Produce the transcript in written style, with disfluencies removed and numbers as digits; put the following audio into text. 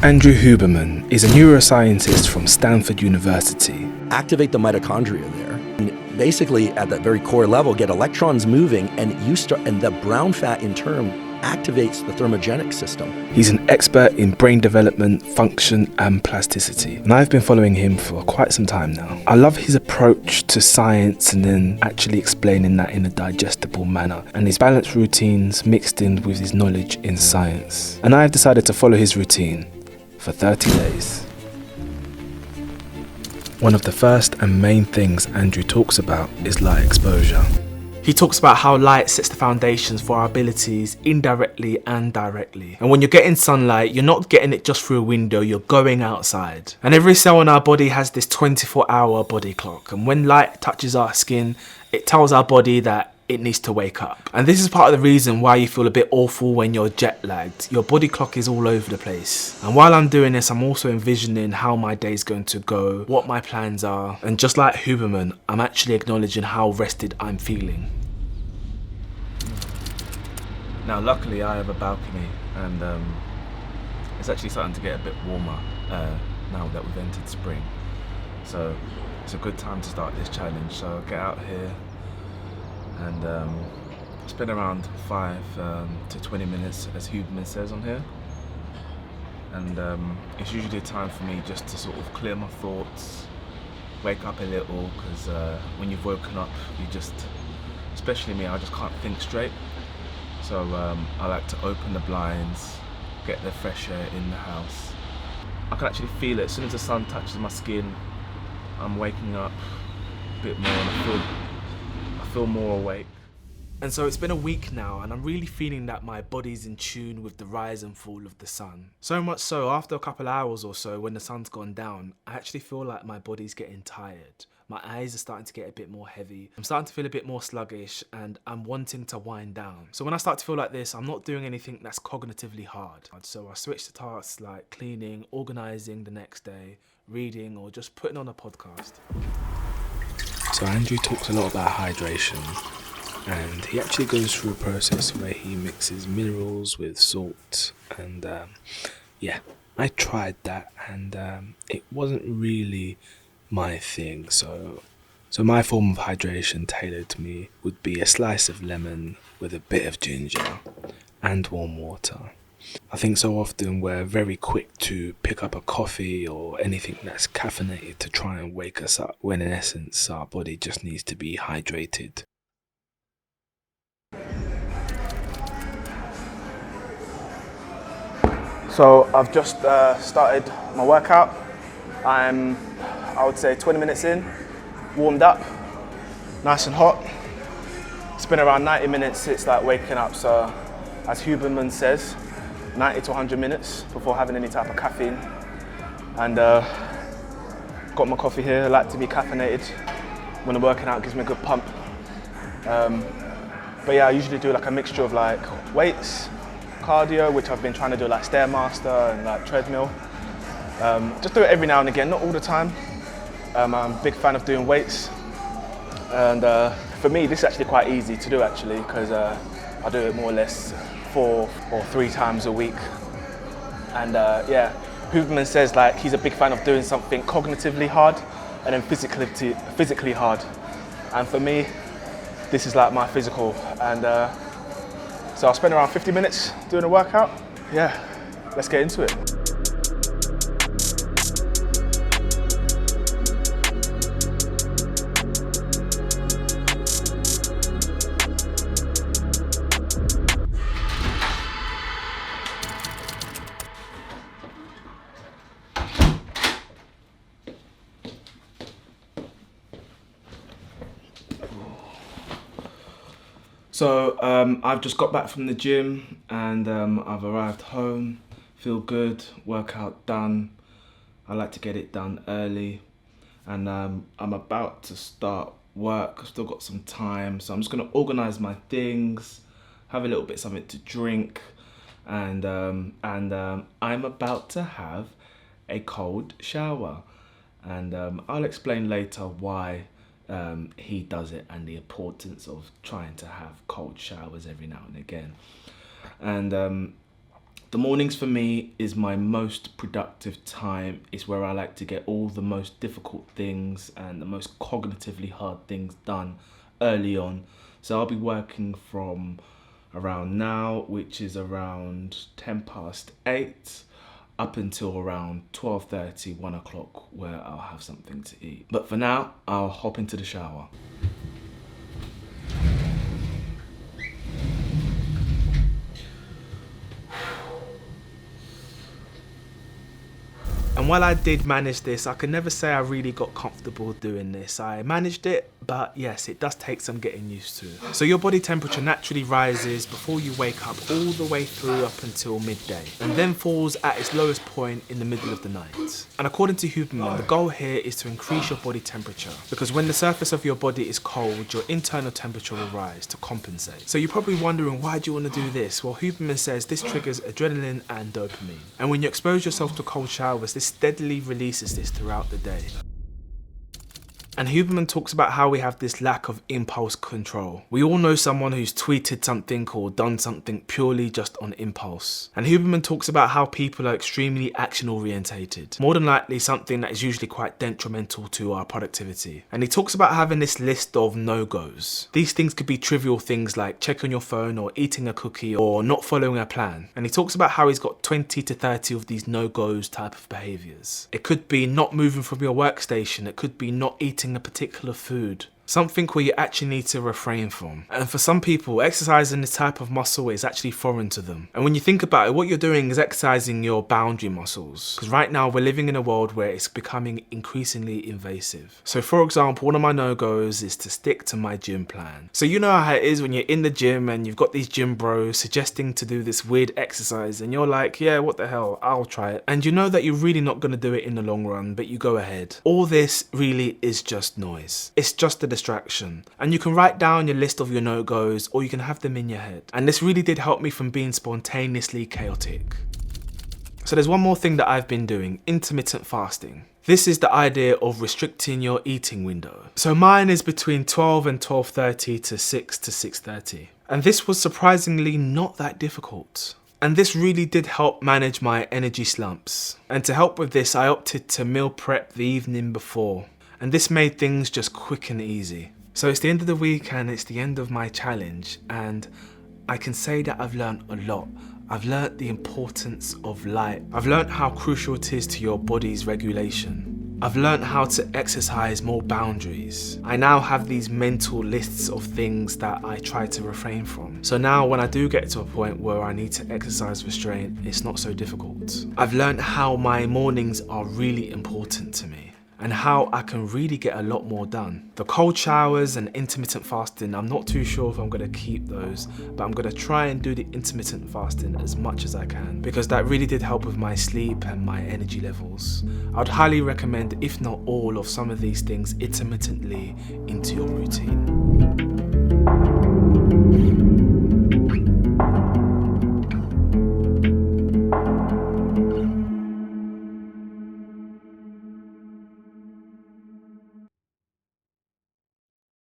Andrew Huberman is a neuroscientist from Stanford University. Activate the mitochondria there. And basically, at that very core level, get electrons moving, and the brown fat in turn activates the thermogenic system. He's an expert in brain development, function, and plasticity. And I've been following him for quite some time now. I love his approach to science and then actually explaining that in a digestible manner, and his balanced routines mixed in with his knowledge in science. And I've decided to follow his routine for 30 days. One of the first and main things Andrew talks about is light exposure. He talks about how light sets the foundations for our abilities indirectly and directly. And when you're getting sunlight, you're not getting it just through a window, you're going outside. And every cell in our body has this 24-hour body clock. And when light touches our skin, it tells our body that it needs to wake up. And this is part of the reason why you feel a bit awful when you're jet lagged. Your body clock is all over the place. And while I'm doing this, I'm also envisioning how my day's going to go, what my plans are. And just like Huberman, I'm actually acknowledging how rested I'm feeling. Now luckily I have a balcony, and it's actually starting to get a bit warmer now that we've entered spring. So it's a good time to start this challenge. So I'll get out here and spend around 5 to 20 minutes, as Huberman says on here. And it's usually a time for me just to sort of clear my thoughts, wake up a little, because when you've woken up, you just, especially me, I just can't think straight. So I like to open the blinds, get the fresh air in the house. I can actually feel it. As soon as the sun touches my skin, I'm waking up a bit more, and I feel more awake. And so it's been a week now, and I'm really feeling that my body's in tune with the rise and fall of the sun. So much so, after a couple hours or so, when the sun's gone down, I actually feel like my body's getting tired. My eyes are starting to get a bit more heavy. I'm starting to feel a bit more sluggish, and I'm wanting to wind down. So when I start to feel like this, I'm not doing anything that's cognitively hard. So I switch to tasks like cleaning, organising the next day, reading, or just putting on a podcast. So Andrew talks a lot about hydration, and he actually goes through a process where he mixes minerals with salt, and yeah, I tried that, and it wasn't really my thing. So my form of hydration tailored to me would be a slice of lemon with a bit of ginger and warm water. I think so often we're very quick to pick up a coffee or anything that's caffeinated to try and wake us up, when in essence our body just needs to be hydrated. So I've just started my workout. I would say 20 minutes in, warmed up, nice and hot. It's been around 90 minutes since like waking up. So as Huberman says, 90 to 100 minutes before having any type of caffeine. And got my coffee here. I like to be caffeinated when I'm working out, it gives me a good pump. But yeah, I usually do like a mixture of like weights, cardio, which I've been trying to do like Stairmaster and like treadmill. Just do it every now and again, not all the time. I'm a big fan of doing weights. And for me, this is actually quite easy to do actually, because I do it more or less 4 or 3 times a week. And yeah, Huberman says like he's a big fan of doing something cognitively hard and then physically hard. And for me, this is like my physical. And so I'll spend around 50 minutes doing a workout. Yeah, let's get into it. So I've just got back from the gym, and I've arrived home, feel good, workout done. I like to get it done early, and I'm about to start work. I've still got some time, so I'm just gonna organize my things, have a little bit something to drink, and I'm about to have a cold shower, and I'll explain later why he does it and the importance of trying to have cold showers every now and again. And The mornings for me is my most productive time. It's where I like to get all the most difficult things and the most cognitively hard things done early on. So I'll be working from around now, which is around 8:10, up until around 12:30, 1 o'clock, where I'll have something to eat. But for now, I'll hop into the shower. And while I did manage this, I can never say I really got comfortable doing this. I managed it, but yes, it does take some getting used to. So your body temperature naturally rises before you wake up all the way through up until midday, and then falls at its lowest point in the middle of the night. And according to Huberman, the goal here is to increase your body temperature, because when the surface of your body is cold, your internal temperature will rise to compensate. So you're probably wondering, why do you want to do this? Well, Huberman says this triggers adrenaline and dopamine. And when you expose yourself to cold showers, this steadily releases this throughout the day. And Huberman talks about how we have this lack of impulse control. We all know someone who's tweeted something or done something purely just on impulse. And Huberman talks about how people are extremely action orientated, more than likely something that is usually quite detrimental to our productivity. And he talks about having this list of no-goes. These things could be trivial things like checking your phone or eating a cookie or not following a plan. And he talks about how he's got 20 to 30 of these no-goes type of behaviours. It could be not moving from your workstation, it could be not eating a particular food. Something where you actually need to refrain from. And for some people, exercising this type of muscle is actually foreign to them. And when you think about it, what you're doing is exercising your boundary muscles. Because right now we're living in a world where it's becoming increasingly invasive. So for example, one of my no-goes is to stick to my gym plan. So you know how it is when you're in the gym and you've got these gym bros suggesting to do this weird exercise and you're like, yeah, what the hell, I'll try it. And you know that you're really not going to do it in the long run, but you go ahead. All this really is just noise. It's just a distraction. And you can write down your list of your no-goes, or you can have them in your head. And this really did help me from being spontaneously chaotic. So there's one more thing that I've been doing: intermittent fasting. This is the idea of restricting your eating window. So mine is between 12 and 12:30 to 6 to 6:30. And this was surprisingly not that difficult. And this really did help manage my energy slumps. And to help with this, I opted to meal prep the evening before. And this made things just quick and easy. So it's the end of the week and it's the end of my challenge, and I can say that I've learned a lot. I've learned the importance of light. I've learned how crucial it is to your body's regulation. I've learned how to exercise more boundaries. I now have these mental lists of things that I try to refrain from. So now when I do get to a point where I need to exercise restraint, it's not so difficult. I've learned how my mornings are really important to me, and how I can really get a lot more done. The cold showers and intermittent fasting, I'm not too sure if I'm going to keep those, but I'm going to try and do the intermittent fasting as much as I can, because that really did help with my sleep and my energy levels. I'd highly recommend, if not all, of some of these things intermittently into your routine.